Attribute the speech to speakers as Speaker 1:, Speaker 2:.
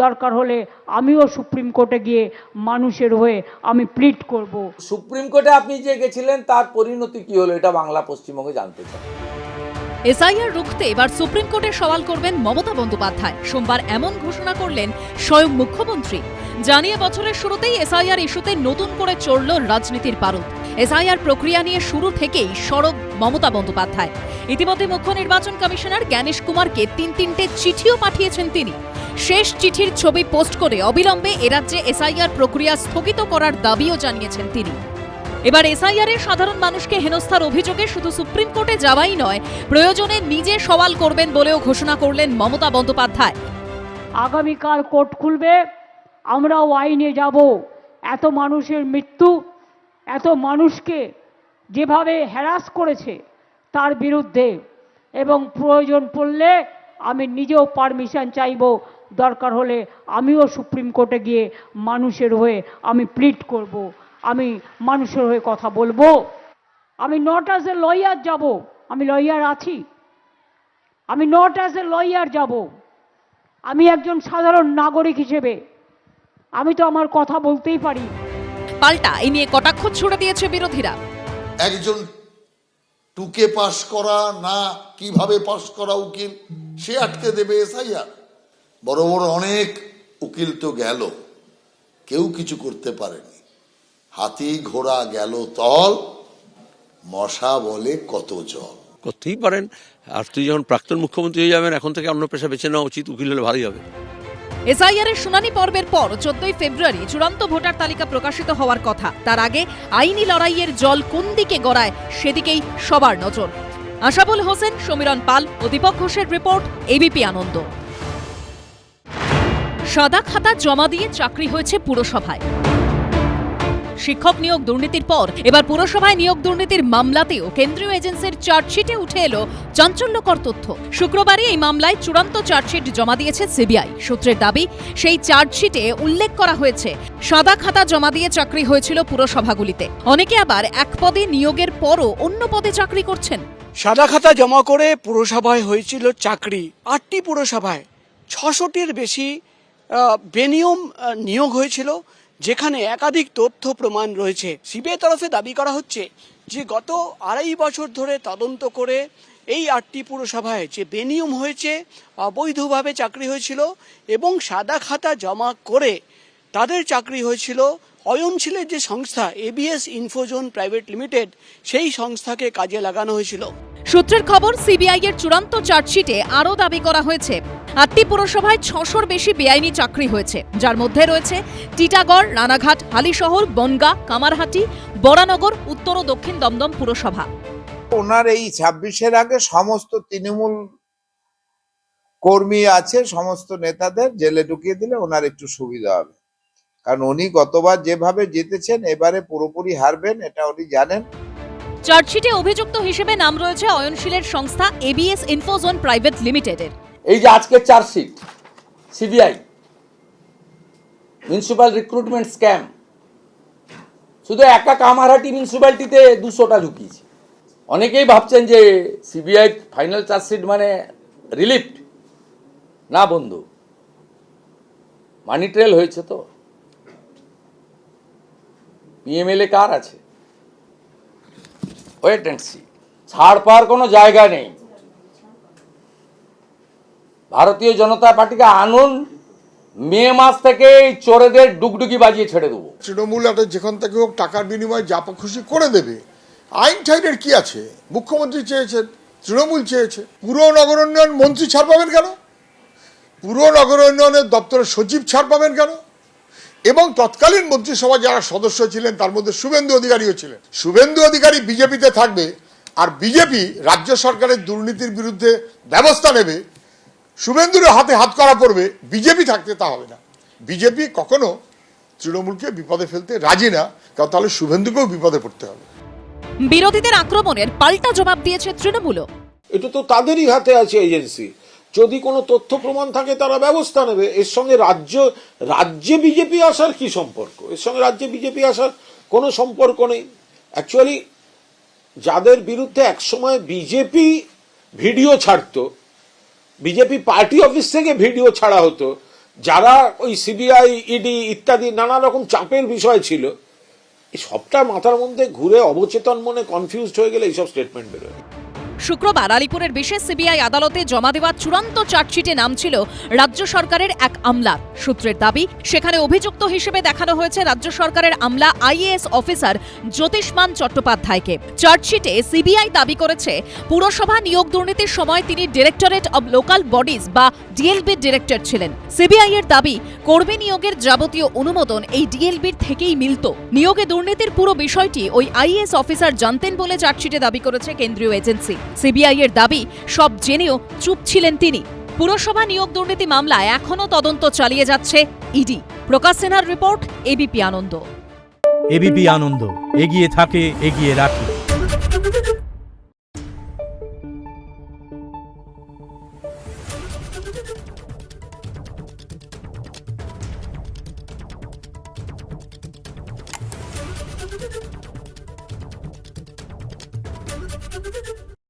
Speaker 1: দরকার হলে আমিও সুপ্রিম কোর্টে গিয়ে মানুষের হয়ে আমি প্লিড করব।
Speaker 2: সুপ্রিম কোর্টে আপনি যে গেছিলেন তার পরিণতি কি হলো, এটা বাংলা পশ্চিমবঙ্গে জানতে চাই।
Speaker 3: এসআইআর রুখতে এবার সুপ্রিম কোর্টে সওয়াল করবেন মমতা বন্দ্যোপাধ্যায়। সোমবার এমন ঘোষণা করলেন স্বয়ং মুখ্যমন্ত্রী। জানিয়ে বছরের শুরুতেই এসআইআর ইস্যুতে নতুন করে চড়ল রাজনীতির পারদ। এসআইআর প্রক্রিয়া নিয়ে শুরু থেকেই সরব মমতা বন্দ্যোপাধ্যায়। ইতিমধ্যে মুখ্য নির্বাচন কমিশনার জ্ঞানেশ কুমারকে তিনটে চিঠিও পাঠিয়েছেন তিনি। শেষ চিঠির ছবি পোস্ট করে অবিলম্বে এরাজ্যে এসআইআর প্রক্রিয়া স্থগিত করার দাবিও জানিয়েছেন তিনি। এবার এসআইআর এর সাধারণ মানুষকে হেনস্থার অভিযোগে শুধু সুপ্রিম কোর্টে যাওয়াই নয়, প্রয়োজনে নিজে সওয়াল করবেন বলেও ঘোষণা করলেন মমতা বন্দ্যোপাধ্যায়।
Speaker 1: আগামীকাল কোর্ট খুলবে, আমরাও আইনে যাব। এত মানুষের মৃত্যু, এত মানুষকে যেভাবে হ্যারাস করেছে তার বিরুদ্ধে, এবং প্রয়োজন পড়লে আমি নিজেও পারমিশন চাইব। দরকার হলে আমিও সুপ্রিম কোর্টে গিয়ে মানুষের হয়ে আমি প্লিড করব, আমি মানুষের হয়ে কথা বলবো। আমি নট অ্যাজ এ লয়ার যাব, আমি লয়ার আছি, আমি নট অ্যাজ এ লয়ার যাব, আমি একজন সাধারণ নাগরিক হিসেবে আমি তো আমার কথা বলতেই পারি।
Speaker 3: পাল্টা এ নিয়ে কটাক্ষ ছুড়ে দিয়েছে বিরোধীরা।
Speaker 4: একজন টুকে পাশ করা না কিভাবে পাশ করা উকিল সে আটকে দেবে এসআইআর? বড় বড় অনেক উকিল তো গেল, কেউ কিছু করতে পারেনি। হাতি ঘোড়া গেল তল, মশা বলে কত জল।
Speaker 5: করতেই পারেন। আর তুই যখন প্রাক্তন মুখ্যমন্ত্রী হয়ে যাবেন, এখন থেকে অন্য পেশা বেছে নেওয়া উচিত, উকিল হলে ভালোই হবে।
Speaker 3: এসআইআর এর শুনানি পর্বের পর 14ই ফেব্রুয়ারি চূড়ান্ত ভোটার তালিকা প্রকাশিত হওয়ার কথা। তার আগে আইনি লড়াইয়ের জল কোন দিকে গড়ায় সেদিকেই সবার নজর। আশাবুল হোসেন, সমীরণ পাল ও দীপক ঘোষের রিপোর্ট, এবিপি আনন্দ। সাদা খাতা জমা দিয়ে চাকরি হয়েছে পুরসভায়। শিক্ষক নিয়োগ দুর্নীতির পর এবার পুরসভায় নিয়োগ দুর্নীতির মামলাতেও কেন্দ্রীয় এজেন্সির চার্জশিটে উঠে এলো চাঞ্চল্যকর তথ্য। শুক্রবারই এই মামলায় চূড়ান্ত চার্জশিট জমা দিয়েছে সিবিআই। সূত্রের দাবি, সেই চার্জশিটে উল্লেখ করা হয়েছে সাদা খাতা জমা দিয়ে চাকরি হয়েছিল পুরসভাগুলিতে। অনেকে আবার এক পদে নিয়োগের পরও অন্য পদে চাকরি করছেন।
Speaker 6: সাদা খাতা জমা করে পুরসভায় হয়েছিল চাকরি 8টি পুরসভায়। 600টির বেশি বেনিয়ম নিয়োগ হয়েছিল, যেখানে একাধিক তথ্য প্রমাণ রয়েছে। সিবিআই তরফে দাবি করা হচ্ছে যে গত 2.5 বছর ধরে তদন্ত করে এই 8টি পুরসভায় যে বেনিয়ম হয়েছে, অবৈধভাবে চাকরি হয়েছিল এবং সাদা খাতা জমা করে তাদের চাকরি হয়েছিল, অয়নশীলের যে সংস্থা এবিএস ইনফোজোন প্রাইভেট লিমিটেড, সেই সংস্থাকে কাজে লাগানো হয়েছিল।
Speaker 3: সূত্রের খবর, সিবিআই এর চূড়ান্ত চার্জশিটে আরও দাবি করা হয়েছে 8টি পুরসভায় 600-র বেশি বেআইনি চাকরি হয়েছে, যার মধ্যে রয়েছে টিটাগড়, রানাঘাট, হালিশহর, বনগাঁ, কামারহাটি, বরানগর, উত্তর ও দক্ষিণ দমদম পুরসভা।
Speaker 7: ওনার এই 26-এর আগে সমস্ত তৃণমূল কর্মী আছে, সমস্ত নেতাদের জেলে ঢুকিয়ে দিলে ওনার একটু সুবিধা হবে, কারণ উনি গতবার যেভাবে জিতেছেন এবারে পুরোপুরি হারবেন, এটা উনি জানেন।
Speaker 3: চার্জশিটে অভিযুক্ত হিসেবে নাম রয়েছে অয়নশীলের সংস্থা এবিএস ইনফোজোন প্রাইভেট লিমিটেডের।
Speaker 2: এই যে আজকের chargesheet CBI municipal recruitment scam, শুধু একা কামারহাটি মিউনিসিপ্যালিটিতে 200টা ঢুকিয়েছে। অনেকেই ভাবছেন যে সিবিআই ফাইনাল চার্জশিট মানে রিলিফড। না বন্ধু, মানি ট্রেল হয়েছে তো। পিএমএলএ কার আছে, ওয়েট অ্যান্ড সি। ছাড় পাওয়ার কোনো জায়গা নেই। ভারতীয় জনতা পার্টিকে আনুন, মে মাস থেকে এই চোরেদের ডুগডুগি বাজিয়ে ছেড়ে দেবো।
Speaker 8: তৃণমূল একটা যেখান থেকে হোক টাকার বিনিময়ে যা খুশি করে দেবে। আইন ঠাইনের কি আছে? মুখ্যমন্ত্রী চেয়েছেন, তৃণমূল চেয়েছে। পুর নগর উন্নয়ন মন্ত্রী ছাড় পাবেন কেন? পুর নগর উন্নয়নের দপ্তরের সচিব ছাড় পাবেন কেন? এবং তৎকালীন মন্ত্রিসভা যারা সদস্য ছিলেন তার মধ্যে শুভেন্দু অধিকারীও ছিলেন। শুভেন্দু অধিকারী বিজেপিতে থাকবে আর বিজেপি রাজ্য সরকারের দুর্নীতির বিরুদ্ধে ব্যবস্থা নেবে, শুভেন্দুর হাতে হাত করা পড়বে, বিজেপি থাকতে তা হবে না। বিজেপি কখনো তৃণমূলকে বিপদে ফেলতে রাজি না, কারণ তাহলে শুভেন্দুকেও বিপদে পড়তে হবে।
Speaker 3: বিরোধীদের আক্রমণের পাল্টা জবাব দিয়েছে তৃণমূল।
Speaker 9: এটা তো তাদেরই হাতে আছে এজেন্সি, যদি কোনো তথ্য প্রমাণ থাকে তারা ব্যবস্থা নেবে। এর সঙ্গে রাজ্যে বিজেপি আসার কি সম্পর্ক? এর সঙ্গে রাজ্যে বিজেপি আসার কোনো সম্পর্ক নেই। অ্যাকচুয়ালি যাদের বিরুদ্ধে একসময় বিজেপি ভিডিও ছাড়তো, বিজেপি পার্টি অফিস থেকে ভিডিও ছাড়া হতো, যারা ওই সিবিআই ইডি ইত্যাদি নানা রকম চাপের বিষয় ছিল, এই সবটা মাথার মধ্যে ঘুরে অবচেতন মনে কনফিউজড হয়ে গেলে এইসব স্টেটমেন্ট বেরোয়।
Speaker 3: শুক্রবার আলিপুরের বিশেষ সিবিআই আদালতে জমা দেওয়া চূড়ান্ত চার্জশিটে নাম ছিল রাজ্য সরকারের এক আমলার। সূত্রের দাবি, সেখানে অভিযুক্ত হিসেবে দেখানো হয়েছে রাজ্য সরকারের আমলা আইএএস অফিসার জ্যোতিষ্মান চট্টোপাধ্যায়কে। চার্জশিটে সিবিআই দাবি করেছে, পুরসভা নিয়োগ দুর্নীতির সময় তিনি ডিরেক্টরেট অব লোকাল বডিজ বা ডিএলবির ডিরেক্টর ছিলেন। সিবিআই এর দাবি, কর্মী নিয়োগের যাবতীয় অনুমোদন এই ডিএলবির থেকেই মিলত। নিয়োগে দুর্নীতির পুরো বিষয়টি ওই আইএএস অফিসার জানতেন বলে চার্জশিটে দাবি করেছে কেন্দ্রীয় এজেন্সি। সিবিআই এর দাবি, সব জেনেও চুপ ছিলেন তিনি। পুরসভা নিয়োগ দুর্নীতি মামলায় এখনো তদন্ত চালিয়ে যাচ্ছে ইডি। প্রকাশ সিনহার রিপোর্ট, এবিপি আনন্দ।
Speaker 10: এবিপি আনন্দ, এগিয়ে থাকে, এগিয়ে রাখে।